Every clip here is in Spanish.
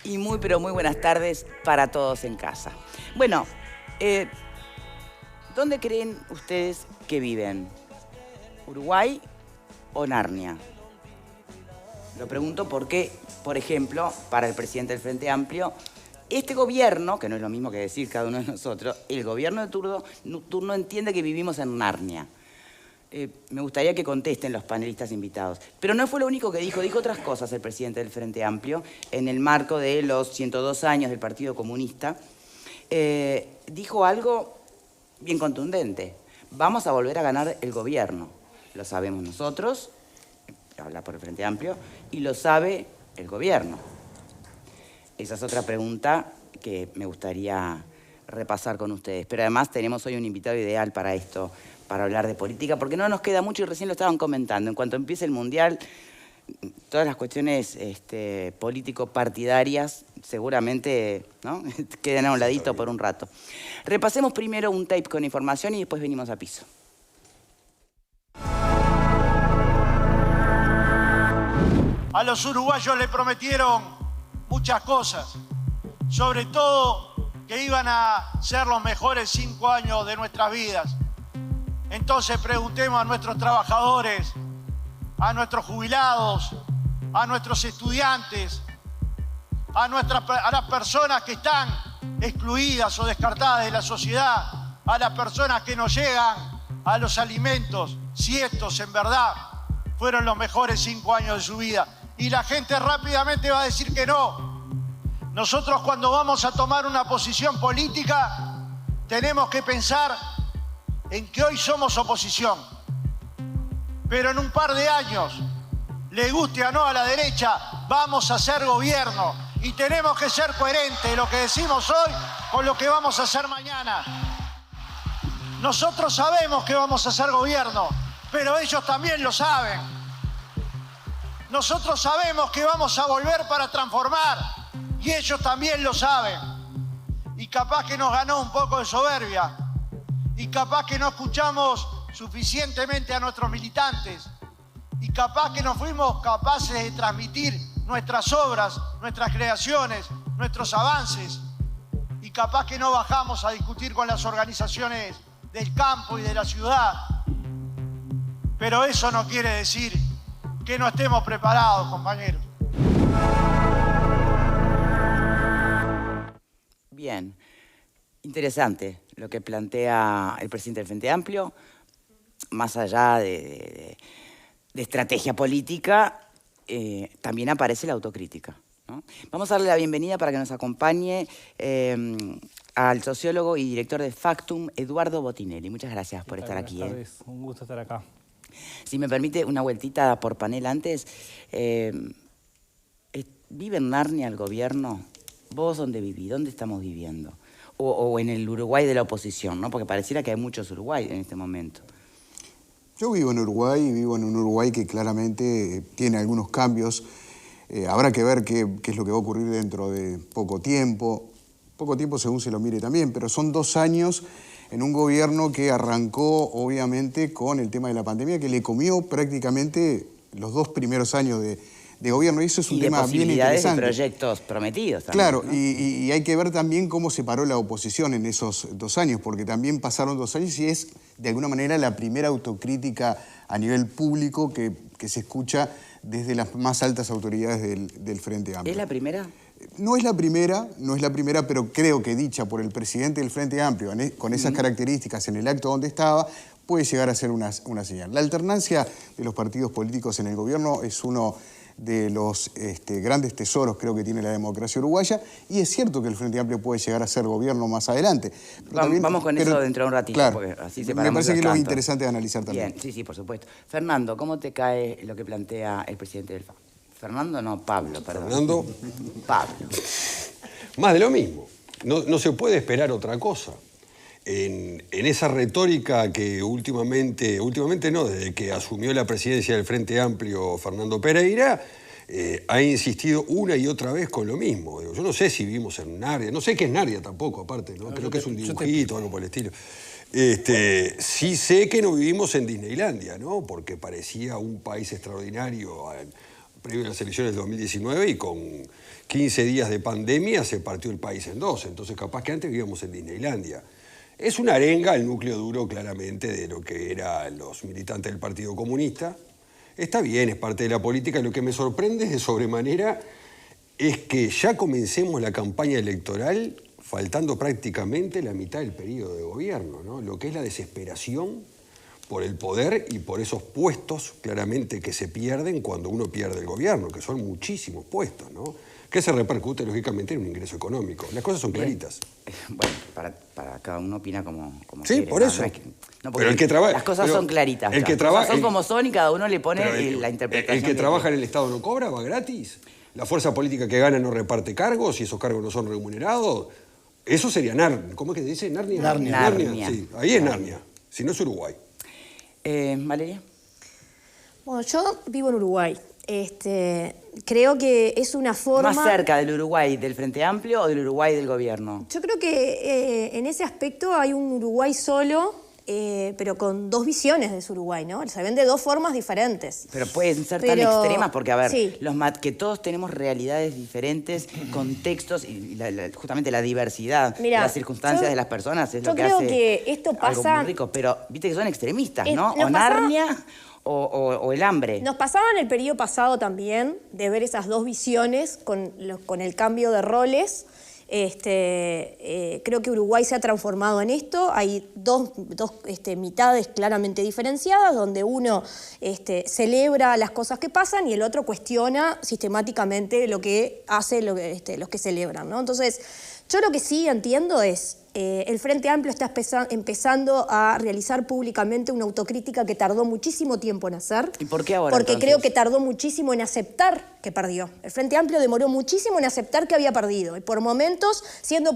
Y muy, pero muy buenas tardes para todos en casa. Bueno, ¿dónde creen ustedes que viven? ¿Uruguay o Narnia? Lo pregunto porque, por ejemplo, para el presidente del Frente Amplio, este gobierno, que no es lo mismo que decir cada uno de nosotros, el gobierno de turno entiende que vivimos en Narnia. Me gustaría que contesten los panelistas invitados. Pero no fue lo único que dijo otras cosas el presidente del Frente Amplio en el marco de los 102 años del Partido Comunista. Dijo algo bien contundente. Vamos a volver a ganar el gobierno. Lo sabemos nosotros, habla por el Frente Amplio, y lo sabe el gobierno. Esa es otra pregunta que me gustaría repasar con ustedes. Pero además tenemos hoy un invitado ideal para esto, para hablar de política, porque no nos queda mucho y recién lo estaban comentando. En cuanto empiece el Mundial, todas las cuestiones político-partidarias seguramente, ¿no? quedan a un ladito por un rato. Repasemos primero un tape con información y después venimos a piso. A los uruguayos le prometieron muchas cosas, sobre todo que iban a ser los mejores 5 años de nuestras vidas. Entonces preguntemos a nuestros trabajadores, a nuestros jubilados, a nuestros estudiantes, a las personas que están excluidas o descartadas de la sociedad, a las personas que no llegan a los alimentos, si estos en verdad fueron los mejores 5 años de su vida. Y la gente rápidamente va a decir que no. Nosotros cuando vamos a tomar una posición política tenemos que pensar en que hoy somos oposición, pero en un par de años, le guste o no a la derecha, vamos a hacer gobierno y tenemos que ser coherentes lo que decimos hoy con lo que vamos a hacer mañana. Nosotros sabemos que vamos a hacer gobierno, pero ellos también lo saben. Nosotros sabemos que vamos a volver para transformar y ellos también lo saben. Y capaz que nos ganó un poco de soberbia. Y capaz que no escuchamos suficientemente a nuestros militantes. Y capaz que no fuimos capaces de transmitir nuestras obras, nuestras creaciones, nuestros avances. Y capaz que no bajamos a discutir con las organizaciones del campo y de la ciudad. Pero eso no quiere decir que no estemos preparados, compañeros. Bien. Interesante lo que plantea el presidente del Frente Amplio, más allá de estrategia política, también aparece la autocrítica, ¿no? Vamos a darle la bienvenida para que nos acompañe al sociólogo y director de Factum, Eduardo Botinelli. Muchas gracias por estar aquí. Buenas tardes, un gusto estar acá. Si me permite una vueltita por panel antes, ¿vive en Narnia el gobierno? ¿Vos dónde vivís? ¿Dónde estamos viviendo? O en el Uruguay de la oposición, ¿no? Porque pareciera que hay muchos Uruguay en este momento. Yo vivo en Uruguay y vivo en un Uruguay que claramente tiene algunos cambios. Habrá que ver qué es lo que va a ocurrir dentro de poco tiempo según se lo mire también, pero son 2 años en un gobierno que arrancó obviamente con el tema de la pandemia, que le comió prácticamente los 2 primeros años de gobierno, y eso es un tema bien interesante. Y de proyectos prometidos también. Claro, ¿no? y hay que ver también cómo se paró la oposición en esos 2 años, porque también pasaron 2 años y es, de alguna manera, la primera autocrítica a nivel público que se escucha desde las más altas autoridades del Frente Amplio. ¿Es la primera? No es la primera, pero creo que dicha por el presidente del Frente Amplio, con esas características en el acto donde estaba, puede llegar a ser una señal. La alternancia de los partidos políticos en el gobierno es uno de los grandes tesoros, creo, que tiene la democracia uruguaya, y es cierto que el Frente Amplio puede llegar a ser gobierno más adelante. Vamos con eso dentro de un ratito, claro, porque así me parece que es lo interesante de analizar también. Bien, sí, por supuesto. Fernando, ¿cómo te cae lo que plantea el presidente del FA? Fernando, no, Pablo, perdón. Fernando. Pablo. Más de lo mismo. No se puede esperar otra cosa. En esa retórica que últimamente no, desde que asumió la presidencia del Frente Amplio Fernando Pereira, ha insistido una y otra vez con lo mismo. Yo no sé si vivimos en Narnia, no sé qué es Narnia tampoco, aparte, ¿no? Creo que es un dibujito, algo por el estilo. Sí sé que no vivimos en Disneylandia, ¿no? Porque parecía un país extraordinario previo a las elecciones del 2019 y con 15 días de pandemia se partió el país en dos. Entonces capaz que antes vivíamos en Disneylandia. Es una arenga el núcleo duro claramente de lo que eran los militantes del Partido Comunista. Está bien, es parte de la política. Lo que me sorprende de sobremanera es que ya comencemos la campaña electoral faltando prácticamente la mitad del periodo de gobierno, ¿no? Lo que es la desesperación por el poder y por esos puestos claramente que se pierden cuando uno pierde el gobierno, que son muchísimos puestos, ¿no? Que se repercute lógicamente en un ingreso económico. Las cosas son claritas. Bueno, para cada uno opina como sí, quiere. por eso. No es que, no, pero el que trabaja... las cosas son claritas. El que trabaja... Son como son y cada uno le pone la interpretación. El que trabaja en el Estado no cobra, va gratis. La fuerza política que gana no reparte cargos y esos cargos no son remunerados. Eso sería Narnia. ¿Cómo es que dice? Narnia. Narnia. Sí, ahí es Narnia. Si no es Uruguay. Valeria. Bueno, yo vivo en Uruguay. Creo que es una forma... ¿Más cerca del Uruguay del Frente Amplio o del Uruguay del gobierno? Yo creo que en ese aspecto hay un Uruguay solo, pero con dos visiones de ese Uruguay, ¿no? Se ven de dos formas diferentes. Pero pueden ser tan extremas porque, a ver, sí. que todos tenemos realidades diferentes, contextos y justamente la diversidad, Mirá, las circunstancias de las personas es lo que hace... Yo creo que esto pasa... algo muy rico, pero viste que son extremistas, ¿no? nos O Narnia o el hambre. Nos pasaba en el periodo pasado también de ver esas dos visiones con el cambio de roles. Creo que Uruguay se ha transformado en esto. Hay dos mitades claramente diferenciadas, donde uno celebra las cosas que pasan y el otro cuestiona sistemáticamente lo que hace los que celebran, ¿no? Entonces, yo lo que sí entiendo es el Frente Amplio está empezando a realizar públicamente una autocrítica que tardó muchísimo tiempo en hacer. ¿Y por qué ahora? Porque entonces? Creo que tardó muchísimo en aceptar que perdió. El Frente Amplio demoró muchísimo en aceptar que había perdido. Y por momentos, siendo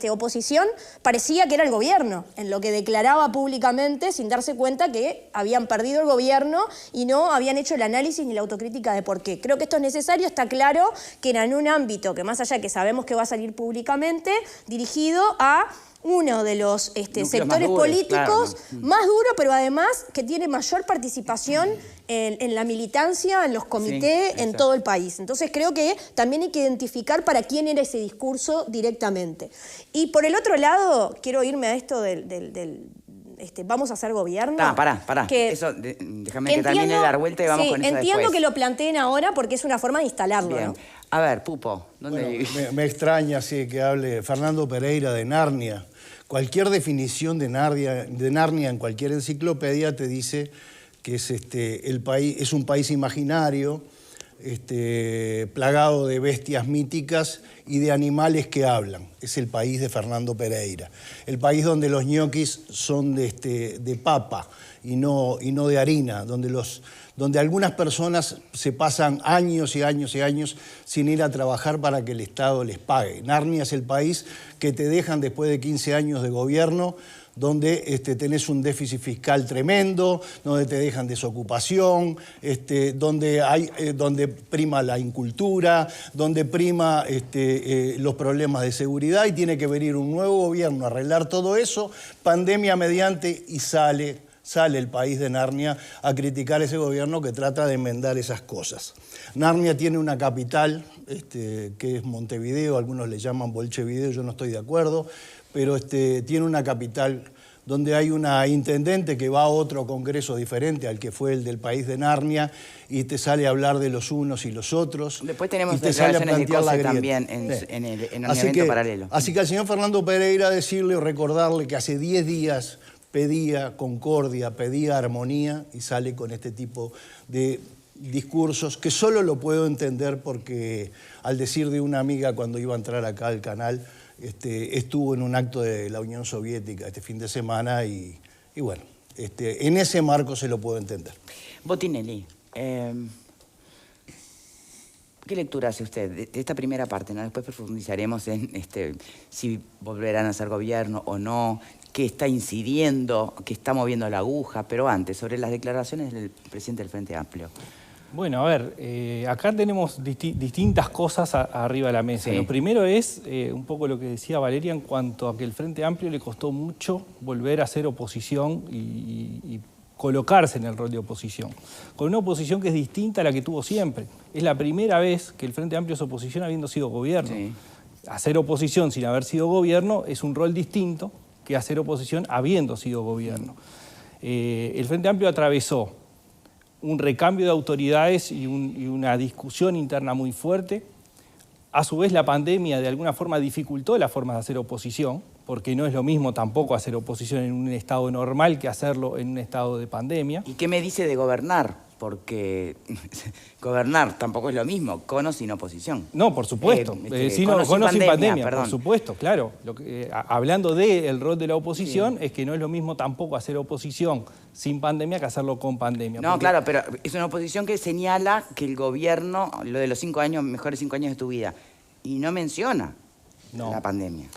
oposición, parecía que era el gobierno, en lo que declaraba públicamente sin darse cuenta que habían perdido el gobierno y no habían hecho el análisis ni la autocrítica de por qué. Creo que esto es necesario. Está claro que era en un ámbito que, más allá de que sabemos que va a salir públicamente, dirigido a uno de los sectores políticos más duro, pero además que tiene mayor participación en la militancia, en los comités, en todo el país. Entonces creo que también hay que identificar para quién era ese discurso directamente. Y por el otro lado, quiero irme a esto del vamos a hacer gobierno. Pará. Eso, déjame que termine de dar vuelta y vamos con eso después. Entiendo que lo planteen ahora porque es una forma de instalarlo, Bien. ¿no? A ver, Pupo, ¿dónde vivís? Me extraña, sí, que hable Fernando Pereira de Narnia. Cualquier definición de Narnia en cualquier enciclopedia te dice que es, es un país imaginario, plagado de bestias míticas y de animales que hablan. Es el país de Fernando Pereira. El país donde los ñoquis son de papa y no de harina, donde algunas personas se pasan años y años y años sin ir a trabajar para que el Estado les pague. Narnia es el país que te dejan después de 15 años de gobierno, donde tenés un déficit fiscal tremendo, donde te dejan desocupación, donde prima la incultura, donde prima los problemas de seguridad y tiene que venir un nuevo gobierno a arreglar todo eso, pandemia mediante, y sale el país de Narnia a criticar ese gobierno que trata de enmendar esas cosas. Narnia tiene una capital, que es Montevideo, algunos le llaman Bolchevideo, yo no estoy de acuerdo, pero tiene una capital donde hay una intendente que va a otro congreso diferente al que fue el del país de Narnia y te sale a hablar de los unos y los otros. Después tenemos declaraciones de COSE también en un evento paralelo. Así que al señor Fernando Pereira decirle o recordarle que hace 10 días pedía concordia, pedía armonía y sale con este tipo de discursos que solo lo puedo entender porque al decir de una amiga cuando iba a entrar acá al canal, estuvo en un acto de la Unión Soviética este fin de semana y bueno, en ese marco se lo puedo entender. Botinelli, ¿qué lectura hace usted de esta primera parte, ¿no? Después profundizaremos en si volverán a ser gobierno o no, qué está incidiendo, qué está moviendo la aguja, pero antes, sobre las declaraciones del presidente del Frente Amplio. Bueno, a ver, acá tenemos distintas cosas arriba de la mesa. Sí. Lo primero es un poco lo que decía Valeria en cuanto a que el Frente Amplio le costó mucho volver a ser oposición y colocarse en el rol de oposición, con una oposición que es distinta a la que tuvo siempre. Es la primera vez que el Frente Amplio es oposición habiendo sido gobierno. Sí. Hacer oposición sin haber sido gobierno es un rol distinto que hacer oposición habiendo sido gobierno. El Frente Amplio atravesó un recambio de autoridades y una discusión interna muy fuerte. A su vez, la pandemia de alguna forma dificultó las formas de hacer oposición, porque no es lo mismo tampoco hacer oposición en un estado normal que hacerlo en un estado de pandemia. ¿Y qué me dice de gobernar? Porque gobernar tampoco es lo mismo, con o sin oposición. No, por supuesto. Con o sin pandemia, por supuesto, claro. Hablando del rol de la oposición, es que no es lo mismo tampoco hacer oposición sin pandemia que hacerlo con pandemia. No, claro, pero es una oposición que señala que el gobierno, lo de los 5 años, mejores 5 años de tu vida, y no menciona la pandemia.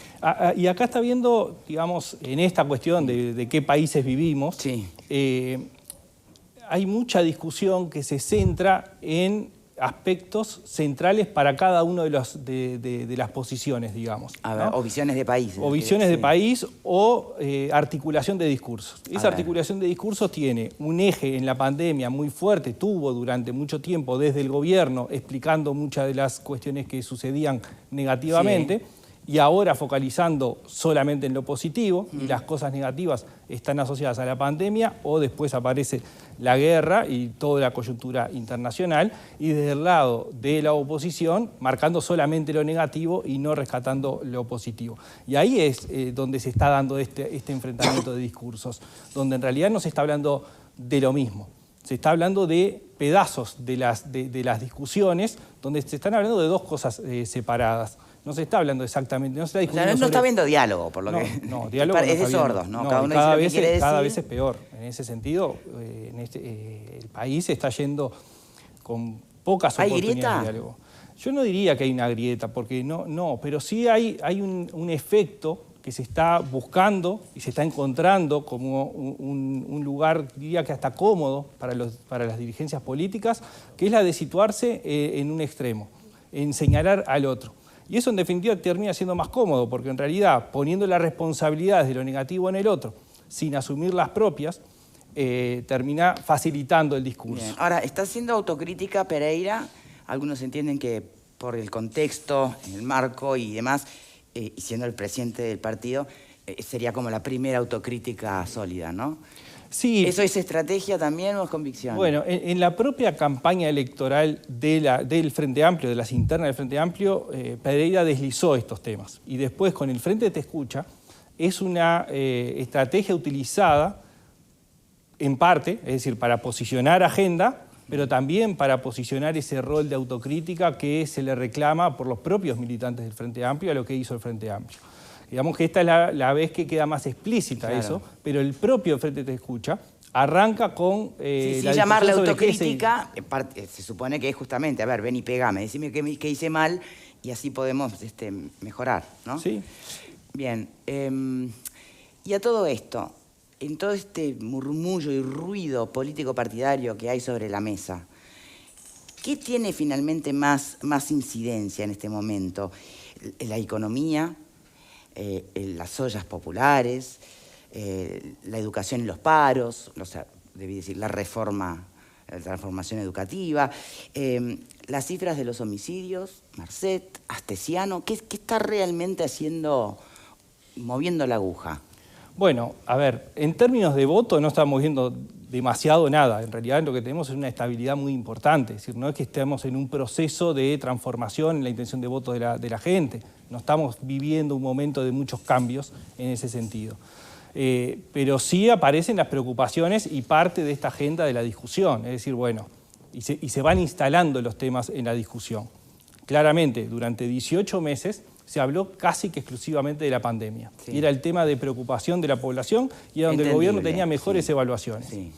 Y acá está viendo, digamos, en esta cuestión de qué países vivimos, Sí. Hay mucha discusión que se centra en aspectos centrales para cada uno de las posiciones, digamos. A ver, ¿no? o visiones de país. O visiones de sí. país o articulación de discursos. Esa articulación de discursos tiene un eje en la pandemia muy fuerte, tuvo durante mucho tiempo desde el gobierno explicando muchas de las cuestiones que sucedían negativamente. Sí. Y ahora focalizando solamente en lo positivo, y las cosas negativas están asociadas a la pandemia, o después aparece la guerra y toda la coyuntura internacional, y desde el lado de la oposición, marcando solamente lo negativo y no rescatando lo positivo. Y ahí es donde se está dando este enfrentamiento de discursos, donde en realidad no se está hablando de lo mismo. Se está hablando de pedazos de las discusiones, donde se están hablando de dos cosas separadas. No se está hablando exactamente, no se está discutiendo. O sea, no está habiendo diálogo, por lo que. No, diálogo es de sordos, ¿no? Cada uno dice lo que quiere decir. Cada vez es peor. En ese sentido, el país está yendo con pocas oportunidades de diálogo. Yo no diría que hay una grieta, porque no, pero sí hay un efecto que se está buscando y se está encontrando como un lugar, diría que hasta cómodo para las dirigencias políticas, que es la de situarse en un extremo, en señalar al otro. Y eso en definitiva termina siendo más cómodo, porque en realidad poniendo las responsabilidades de lo negativo en el otro, sin asumir las propias, termina facilitando el discurso. Bien. Ahora, está haciendo autocrítica Pereira, algunos entienden que por el contexto, el marco y demás, y siendo el presidente del partido, sería como la primera autocrítica sólida, ¿no? Sí. ¿Eso es estrategia también o es convicción? Bueno, en la propia campaña electoral del Frente Amplio, de las internas del Frente Amplio, Pereira deslizó estos temas. Y después, con el Frente Te Escucha, es una estrategia utilizada en parte, es decir, para posicionar agenda, pero también para posicionar ese rol de autocrítica que se le reclama por los propios militantes del Frente Amplio a lo que hizo el Frente Amplio. Digamos que esta es la vez que queda más explícita eso, pero el propio Frente Te Escucha arranca con sin llamarle autocrítica, se supone que es justamente, a ver, ven y pegame, decime qué hice mal y así podemos mejorar, ¿no? Sí. Bien, y a todo esto, en todo este murmullo y ruido político partidario que hay sobre la mesa, ¿qué tiene finalmente más incidencia en este momento? ¿La economía? Las ollas populares, la educación en los paros, o sea, debí decir la transformación educativa, las cifras de los homicidios, Marcet, Astesiano, ¿qué está realmente moviendo la aguja? Bueno, a ver, en términos de voto no estamos viendo demasiado nada. En realidad lo que tenemos es una estabilidad muy importante. Es decir, no es que estemos en un proceso de transformación en la intención de voto de la gente. No estamos viviendo un momento de muchos cambios en ese sentido. Pero sí aparecen las preocupaciones y parte de esta agenda de la discusión. Es decir, bueno, y se van instalando los temas en la discusión. Claramente, durante 18 meses se habló casi que exclusivamente de la pandemia. Sí. Y era el tema de preocupación de la población y era donde el gobierno tenía mejores evaluaciones. Sí.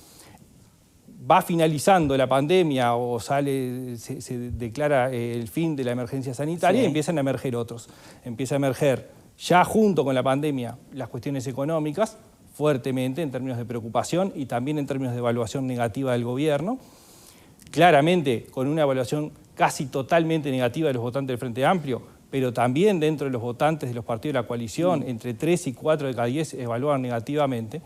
Va finalizando la pandemia o se declara el fin de la emergencia sanitaria y empiezan a emerger otros. Empieza a emerger ya junto con la pandemia las cuestiones económicas fuertemente en términos de preocupación y también en términos de evaluación negativa del gobierno. Claramente con una evaluación casi totalmente negativa de los votantes del Frente Amplio, pero también dentro de los votantes de los partidos de la coalición, entre 3 y 4 de cada 10 evalúan negativamente,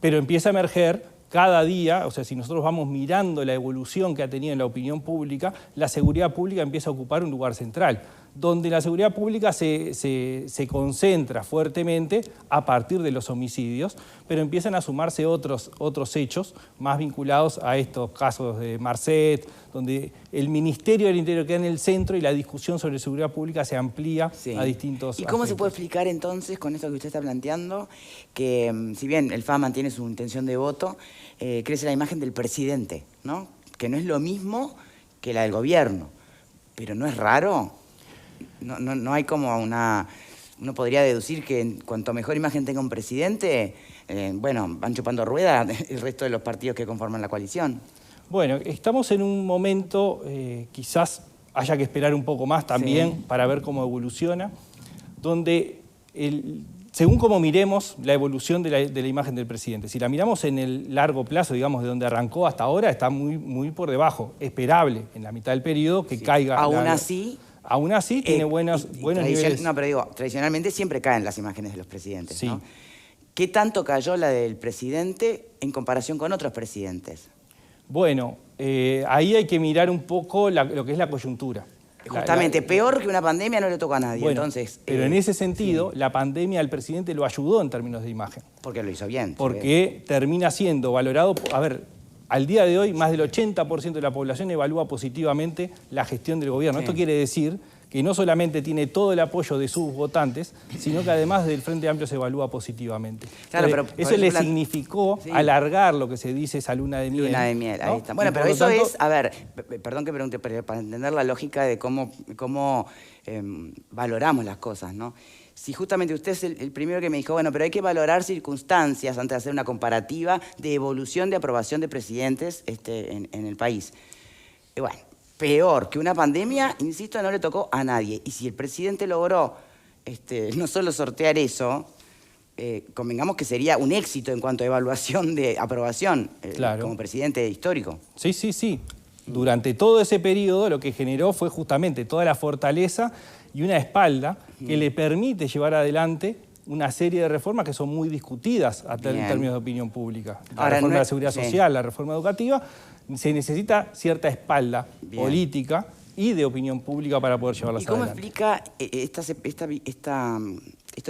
pero empieza a emerger cada día, o sea, si nosotros vamos mirando la evolución que ha tenido en la opinión pública, la seguridad pública empieza a ocupar un lugar central, donde la seguridad pública se concentra fuertemente a partir de los homicidios, pero empiezan a sumarse otros hechos más vinculados a estos casos de Marcet, donde el Ministerio del Interior queda en el centro y la discusión sobre seguridad pública se amplía a distintos ¿Y cómo aspectos. se puede explicar entonces, con esto que usted está planteando, que si bien el FA mantiene su intención de voto, crece la imagen del presidente, ¿no? Que no es lo mismo que la del gobierno? Pero ¿no es raro? No hay como una... Uno podría deducir que cuanto mejor imagen tenga un presidente, bueno, van chupando rueda el resto de los partidos que conforman la coalición. Bueno, estamos en un momento, quizás haya que esperar un poco más también para ver cómo evoluciona, donde según cómo miremos la evolución de la imagen del presidente, si la miramos en el largo plazo, digamos, de donde arrancó hasta ahora, está muy por debajo, esperable en la mitad del periodo que caiga. Aún así tiene buenos niveles. No, pero digo, tradicionalmente siempre caen las imágenes de los presidentes, Sí. ¿no? ¿Qué tanto cayó la del presidente en comparación con otros presidentes? Bueno, ahí hay que mirar un poco lo que es la coyuntura. Justamente, peor que una pandemia no le tocó a nadie. Bueno, Entonces, pero en ese sentido, la pandemia al presidente lo ayudó en términos de imagen. Porque lo hizo bien. Porque termina siendo valorado... A ver, al día de hoy, más del 80% de la población evalúa positivamente la gestión del gobierno. Sí. Esto quiere decir que no solamente tiene todo el apoyo de sus votantes, sino que además del Frente Amplio se evalúa positivamente. Claro, pero eso le significó alargar lo que se dice esa luna de miel. Luna de miel, ¿no? ahí está. Bueno, pero eso es, a ver, perdón que pregunte, pero para entender la lógica de cómo valoramos las cosas, ¿no? Si justamente usted es el primero que me dijo, bueno, pero hay que valorar circunstancias antes de hacer una comparativa de evolución de aprobación de presidentes en el país. Y bueno, peor que una pandemia, insisto, no le tocó a nadie. Y si el presidente logró no solo sortear eso, convengamos que sería un éxito en cuanto a evaluación de aprobación como presidente histórico. Sí. Durante todo ese periodo lo que generó fue justamente toda la fortaleza y una espalda que le permite llevar adelante una serie de reformas que son muy discutidas en términos de opinión pública. La reforma de la seguridad social, la reforma educativa, se necesita cierta espalda política y de opinión pública para poder llevarlas adelante. ¿Y cómo explica esto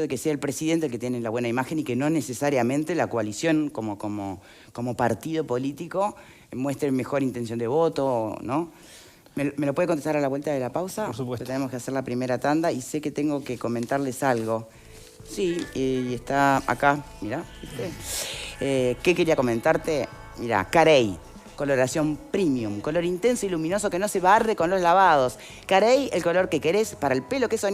de que sea el presidente el que tiene la buena imagen y que no necesariamente la coalición como partido político muestre mejor intención de voto, ¿no? ¿Me lo puede contestar a la vuelta de la pausa? Por supuesto. Tenemos que hacer la primera tanda y sé que tengo que comentarles algo. Sí, y está acá, mirá, ¿viste? ¿Qué quería comentarte? Mirá, Carey, coloración premium, color intenso y luminoso que no se barre con los lavados. Carey, el color que querés para el pelo que soñás.